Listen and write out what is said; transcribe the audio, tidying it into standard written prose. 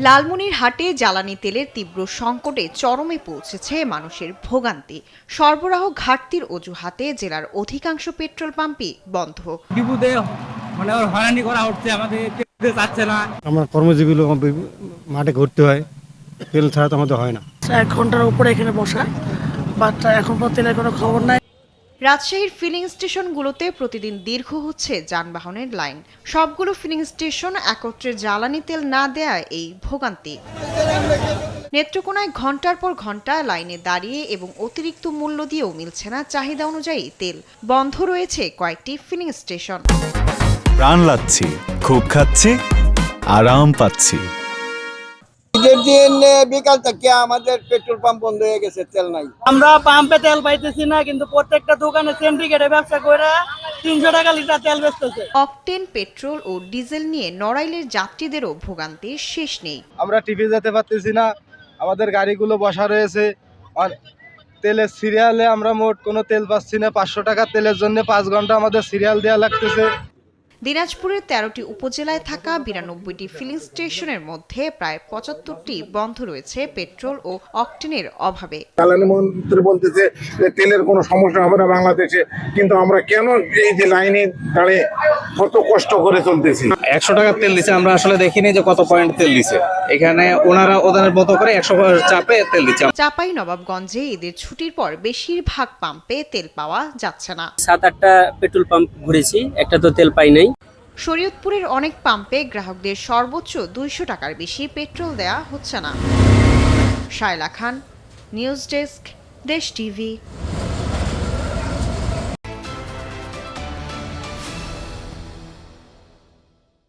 লালমনিরহাটে জ্বালানি তেলের তীব্র সংকটে চরমে পৌঁছেছে মানুষের ভোগান্তি। সরবরাহ ঘাটতির অজুহাতে জেলার অধিকাংশ পেট্রোল পাম্পই বন্ধ। ডিপুতে মানে ওর হয়রানি করা হচ্ছে, আমাদের তেল যাচ্ছে না। আমরা কর্মজীবী লোক, মাঠে ঘুরতে হয়, তেল ছাড়া তো আমাদের হয় না। 1 ঘন্টার উপরে এখানে বসা, বাট এখন পর তেলের কোনো খবর নাই। রাজশাহীর ফিলিং স্টেশনগুলোতে প্রতিদিন দীর্ঘ হচ্ছে যানবাহনের লাইন। সবগুলো ফিলিং স্টেশন একত্রে জ্বালানি তেল না দেয়ায় এই ভোগান্তি। নেত্রকোনায় ঘন্টার পর ঘন্টা লাইনে দাঁড়িয়ে এবং অতিরিক্ত মূল্য দিয়েও মিলছে না চাহিদা অনুযায়ী তেল। বন্ধ রয়েছে কয়েকটি ফিলিং স্টেশন। প্রাণ লাচ্ছি, খুব খাচ্ছি, আরাম পাচ্ছি। ঈদের দিন বিকাল থেকে আমাদের পেট্রোল পাম্প বন্ধ হয়ে গেছে, তেল নাই। আমরা পাম্পে তেল পাইতেছি না, কিন্তু প্রত্যেকটা দোকানে সিন্ডিকেটে ব্যবসা করে 300 টাকা লিটার তেল বেচতেছে। অকটেন পেট্রোল ও ডিজেল নিয়ে নড়াইলের যাত্রীদেরও ভোগান্তির শেষ নেই। আমরা টিভি যেতে পারতেছি না, আমাদের গাড়িগুলো বসা রয়েছে। আর তেলের সিরিয়ালে আমরা মোট কোনো তেল পাচ্ছি না। 500 টাকা তেলের জন্য 5 ঘন্টা আমাদের সিরিয়াল দেওয়া লাগতেছে। দিনাজপুরের 13টি উপজেলায় থাকা 92টি ফিলিং স্টেশনের মধ্যে প্রায় 75টি বন্ধ রয়েছে পেট্রোল ও অকটেনের অভাবে। জ্বালানি মন্ত্রী বলতেছে যে তেলের কোনো সমস্যা হবে না বাংলাদেশে, কিন্তু আমরা কেন এই যে লাইনে দাঁড়িয়ে কত কষ্ট করে চলতেছি। 100 টাকার তেল দিচ্ছে, আমরা আসলে দেখিনি যে কত পয়েন্ট তেল দিচ্ছে। এখানে ওনারা ওদের মতো করে 100 চাপে তেল দিচ্ছে। চাপাই নবাবগঞ্জে ঈদের ছুটির পর বেশিরভাগ পাম্পে তেল পাওয়া যাচ্ছে না। 7-8টা পেট্রোল পাম্প ঘুরেছি, একটা তো তেল পাই নাই। শরীয়তপুরের অনেক পাম্পে গ্রাহকদের সর্বোচ্চ 200 টাকার বেশি পেট্রোল দেয়া হচ্ছে না। শায়লা খান, নিউজ ডেস্ক, দেশ টিভি।